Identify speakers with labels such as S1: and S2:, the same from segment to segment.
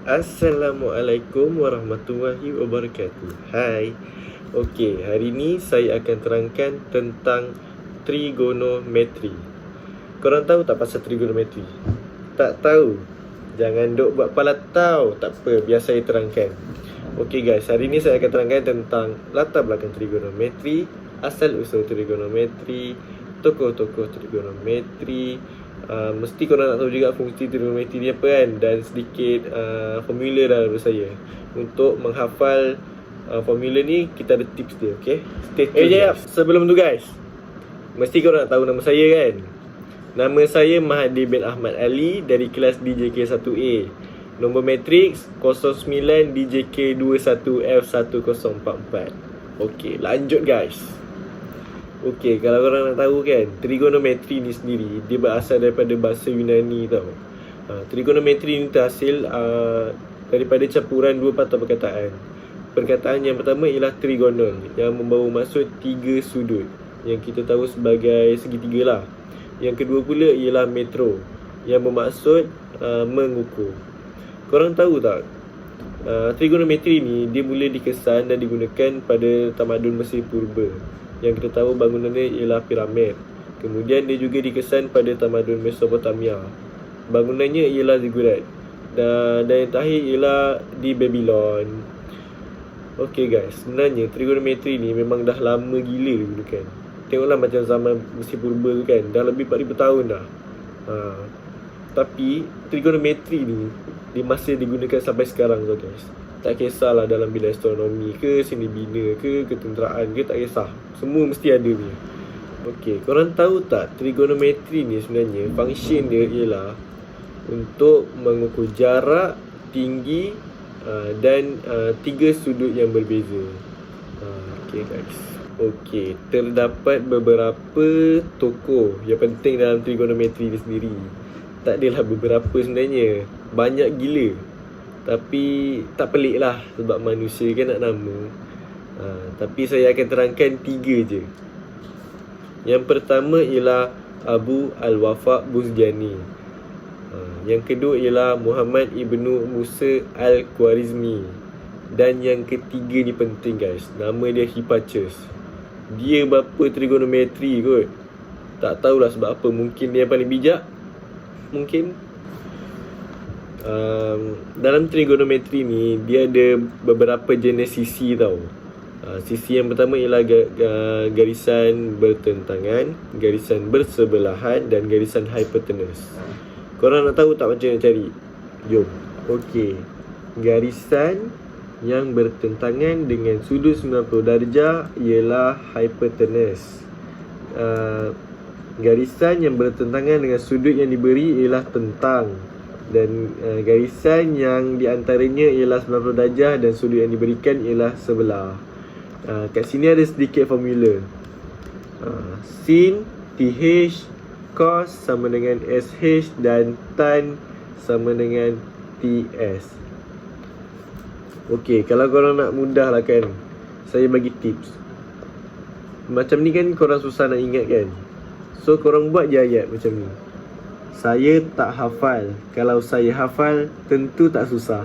S1: Assalamualaikum warahmatullahi wabarakatuh. Hai. Okey, hari ni saya akan terangkan tentang trigonometri. Korang tahu tak pasal trigonometri? Tak tahu? Jangan duk buat pala tahu. Tak apa, biar saya terangkan. Okey guys, hari ni saya akan terangkan tentang latar belakang trigonometri, asal usul trigonometri, tokoh-tokoh trigonometri. Mesti korang nak tahu juga fungsi trigonometri ni apa kan, dan sedikit formula dalam saya. Untuk menghafal formula ni, kita ada tips dia, okey? Stay tune. Jap, sebelum tu guys, mesti korang nak tahu nama saya kan? Nama saya Mahathir bin Ahmad Ali dari kelas DJK 1A. Nombor matriks 09 DJK 21F1044. Okey, lanjut guys. Okey, kalau korang nak tahu kan, trigonometri ni sendiri dia berasal daripada bahasa Yunani tau. Trigonometri ni terhasil daripada campuran dua patah perkataan. Perkataan yang pertama ialah trigonal, yang membawa maksud tiga sudut, yang kita tahu sebagai segitiga lah. Yang kedua pula ialah metro, yang bermaksud mengukur. Korang tahu tak, trigonometri ni dia mula dikesan dan digunakan pada tamadun Mesir Purba, yang kita tahu bangunannya ialah piramid. Kemudian dia juga dikesan pada tamadun Mesopotamia, bangunannya ialah zigurat. Dan yang terakhir ialah di Babylon. Okey guys, sebenarnya trigonometri ni memang dah lama gila digunakan. Tengoklah macam zaman Mesir Purba tu kan, dah lebih 4000 tahun dah. Tapi trigonometri ni dia masih digunakan sampai sekarang tu guys. Tak kisahlah dalam bidang astronomi ke, seni bina ke, ketenteraan ke, tak kisah. Semua mesti ada ni. Okey, korang tahu tak trigonometri ni sebenarnya function dia ialah untuk mengukur jarak, tinggi dan tiga sudut yang berbeza. Okey guys. Okey, terdapat beberapa tokoh yang penting dalam trigonometri ni sendiri. Tak adalah beberapa sebenarnya, banyak gila. Tapi tak pelik lah, sebab manusia kan nak nama. Tapi saya akan terangkan tiga je. Yang pertama ialah Abu Al-Wafa Buzjani. Yang kedua ialah Muhammad Ibnu Musa Al-Khwarizmi. Dan yang ketiga ni penting guys, nama dia Hipparchus. Dia bapa trigonometri kot. Tak tahulah sebab apa, mungkin dia yang paling bijak. Mungkin. Dalam trigonometri ni dia ada beberapa jenis sisi tau. Sisi yang pertama ialah garisan bertentangan, garisan bersebelahan dan garisan hypotenuse. Korang nak tahu tak macam nak cari? Jom. Okey, garisan yang bertentangan dengan sudut 90 darjah ialah hypotenuse. Garisan yang bertentangan dengan sudut yang diberi ialah tentang. Dan garisan yang diantaranya ialah 90 darjah dan sudut yang diberikan ialah sebelah. Kat sini ada sedikit formula. Sin, TH, cos sama dengan SH dan tan sama dengan TS. Okey, kalau korang nak mudah lah kan, saya bagi tips. Macam ni kan korang susah nak ingat kan, so korang buat je ayat macam ni. Saya tak hafal, kalau saya hafal tentu tak susah.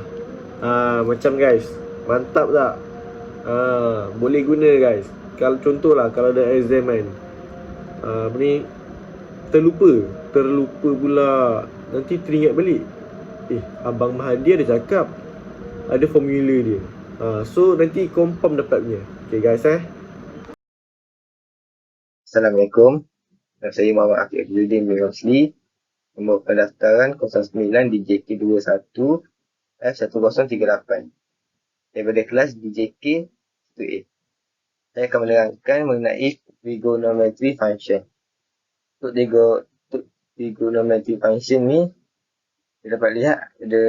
S1: Macam guys, mantap tak? Boleh guna guys. Kalau contohlah, kalau ada exam kan, apa ni, terlupa pula, nanti teringat balik, Abang Mahathir ada cakap, ada formula dia. So nanti confirm dapat punya. Okay guys
S2: Assalamualaikum. Saya Muhammad Afiq Abduluddin bin Rosli. Nombor pendaftaran 09 DJK 21 F1038 daripada kelas DJK 1A. Saya akan menerangkan mengenai trigonometry function. Untuk trigonometry function ni, kita dapat lihat ada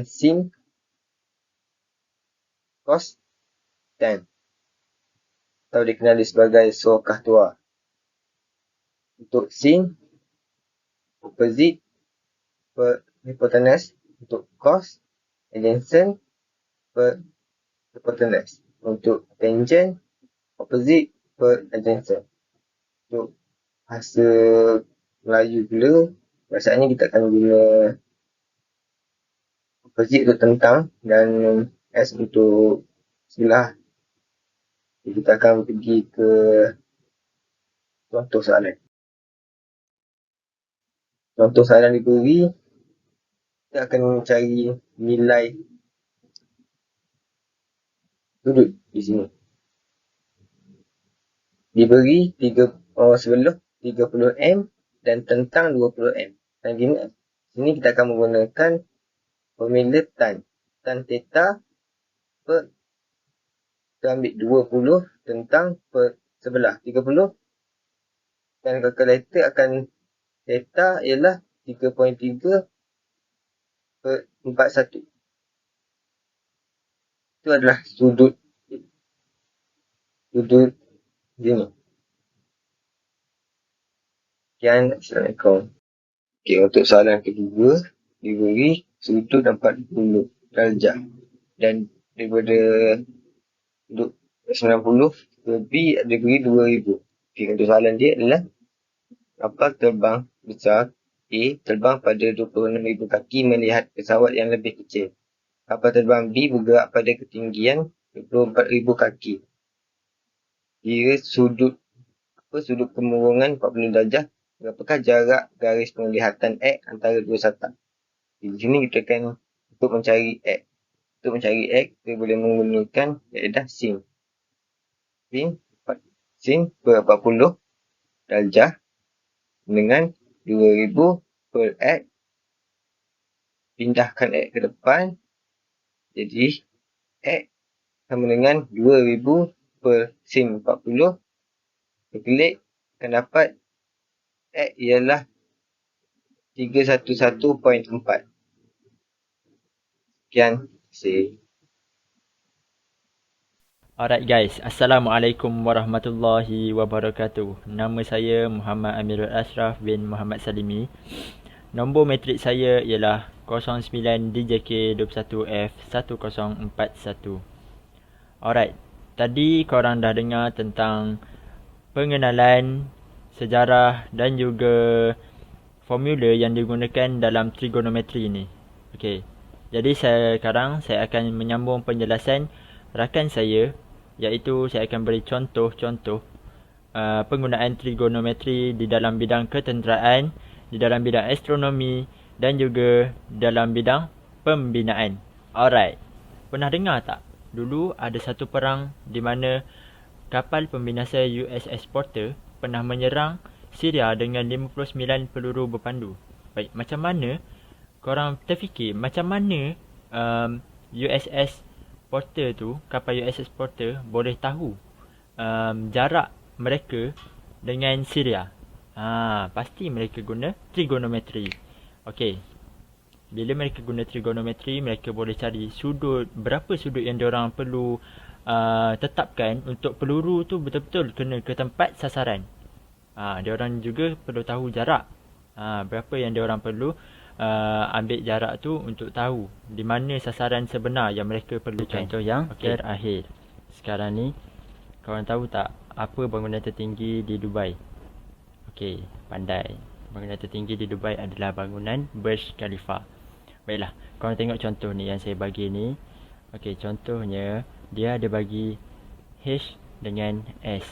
S2: sin, cos, tan, atau dikenali sebagai sokah tua. Untuk sin, opposite per hypotenuse. Untuk cos, adjacent per hypotenuse. Untuk tangent, opposite per adjacent. Untuk bahasa Melayu pula, bahasaannya kita akan guna opposite untuk tentang dan S untuk sebelah. Jadi kita akan pergi ke contoh soalan. Contoh soalan diberi, kita akan mencari nilai sudut di sini. Diberi sebelah 30M dan tentang 20M. Dan sini kita akan menggunakan formula tan. Tan theta per, kita ambil 20 tentang per sebelah 30. Dan kalkulator akan theta ialah 3.3 per 41. Itu adalah sudut sini. Sekian, Assalamualaikum. Okey, untuk soalan kedua, diberi sudut 40 darjah dan daripada sudut 90 ke B diberi 2000. Okey, untuk soalan dia adalah kapal terbang besar A terbang pada 26,000 kaki melihat pesawat yang lebih kecil. Kapal terbang B bergerak pada ketinggian 24,000 kaki. Kira sudut kemurungan 40 darjah. Berapakah jarak garis penglihatan X antara dua satap? Di sini kita akan untuk mencari X. Untuk mencari X, kita boleh menggunakan kaedah sin. Sin per 40 darjah dengan 2000 per X. Pindahkan X ke depan. Jadi, X sama dengan 2000 per sin 40. Klik akan dapat X ialah 311.4. Sekian. Terima kasih.
S3: Alright guys, Assalamualaikum warahmatullahi wabarakatuh. Nama saya Muhammad Amirul Ashraf bin Muhammad Salimi. Nombor matrik saya ialah 09DJK21F1041. Alright, tadi korang dah dengar tentang pengenalan, sejarah dan juga formula yang digunakan dalam trigonometri ni. Okey. Jadi sekarang saya akan menyambung penjelasan rakan saya, iaitu saya akan beri contoh-contoh penggunaan trigonometri di dalam bidang ketenteraan, di dalam bidang astronomi dan juga dalam bidang pembinaan. Alright. Pernah dengar tak? Dulu ada satu perang di mana kapal pembinasa USS Porter pernah menyerang Syria dengan 59 peluru berpandu. Baik, macam mana korang terfikir macam mana USS Porter tu, kapal USS Porter boleh tahu jarak mereka dengan Syria? Pasti mereka guna trigonometri. Okey. Bila mereka guna trigonometri, mereka boleh cari sudut, berapa sudut yang diorang perlu tetapkan untuk peluru tu betul-betul kena ke tempat sasaran. Diorang juga perlu tahu jarak. Berapa yang diorang perlu ambil jarak tu untuk tahu di mana sasaran sebenar yang mereka perlukan. Contoh yang terakhir. Sekarang ni, korang tahu tak apa bangunan tertinggi di Dubai? Okey, pandai. Bangunan tertinggi di Dubai adalah bangunan Burj Khalifa. Baiklah, korang tengok contoh ni yang saya bagi ni. Okey, contohnya dia ada bagi H dengan S.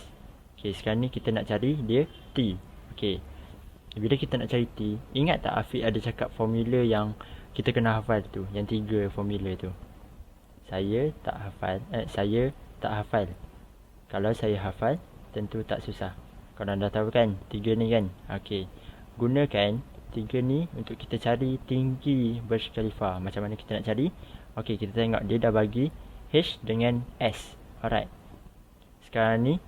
S3: Okey, sekarang ni kita nak cari dia T. Okey. Bila kita nak cari T, ingat tak Afiq ada cakap formula yang kita kena hafal tu, yang 3 formula tu. Saya tak hafal. Kalau saya hafal, tentu tak susah. Korang dah tahu kan 3 ni kan? Okey. Gunakan 3 ni untuk kita cari tinggi Burj Khalifa. Macam mana kita nak cari? Okey, kita tengok dia dah bagi H dengan S. Alright. Sekarang ni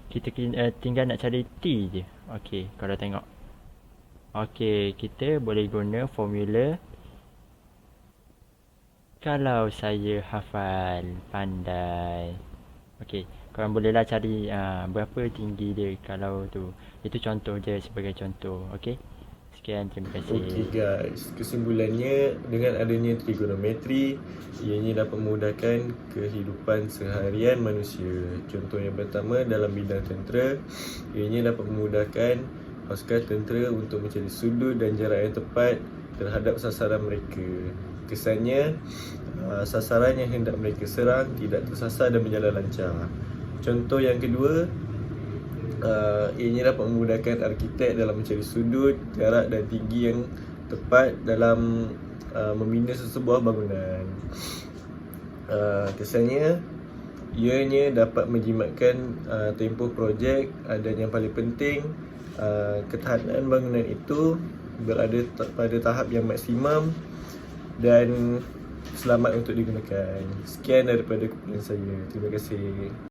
S3: kita tinggal nak cari T je. Okey, korang tengok. Okey, kita boleh guna formula. Kalau saya hafal, pandai. Okey, korang bolehlah cari berapa tinggi dia kalau tu. Itu contoh je, sebagai contoh. Okey. Sekian, terima kasih.
S1: Okey guys, kesimpulannya dengan adanya trigonometri, ianya dapat memudahkan kehidupan seharian manusia. Contoh yang pertama, dalam bidang tentera, ianya dapat memudahkan pasukan tentera untuk mencari sudut dan jarak yang tepat terhadap sasaran mereka. Kesannya, sasaran yang hendak mereka serang tidak tersasar dan berjalan lancar. Contoh yang kedua, ianya dapat memudahkan arkitek dalam mencari sudut, jarak dan tinggi yang tepat dalam membina sesebuah bangunan. Kesannya, ianya dapat menjimatkan tempoh projek, dan yang paling penting, ketahanan bangunan itu berada pada tahap yang maksimum dan selamat untuk digunakan. Sekian daripada kepunyaan saya. Terima kasih.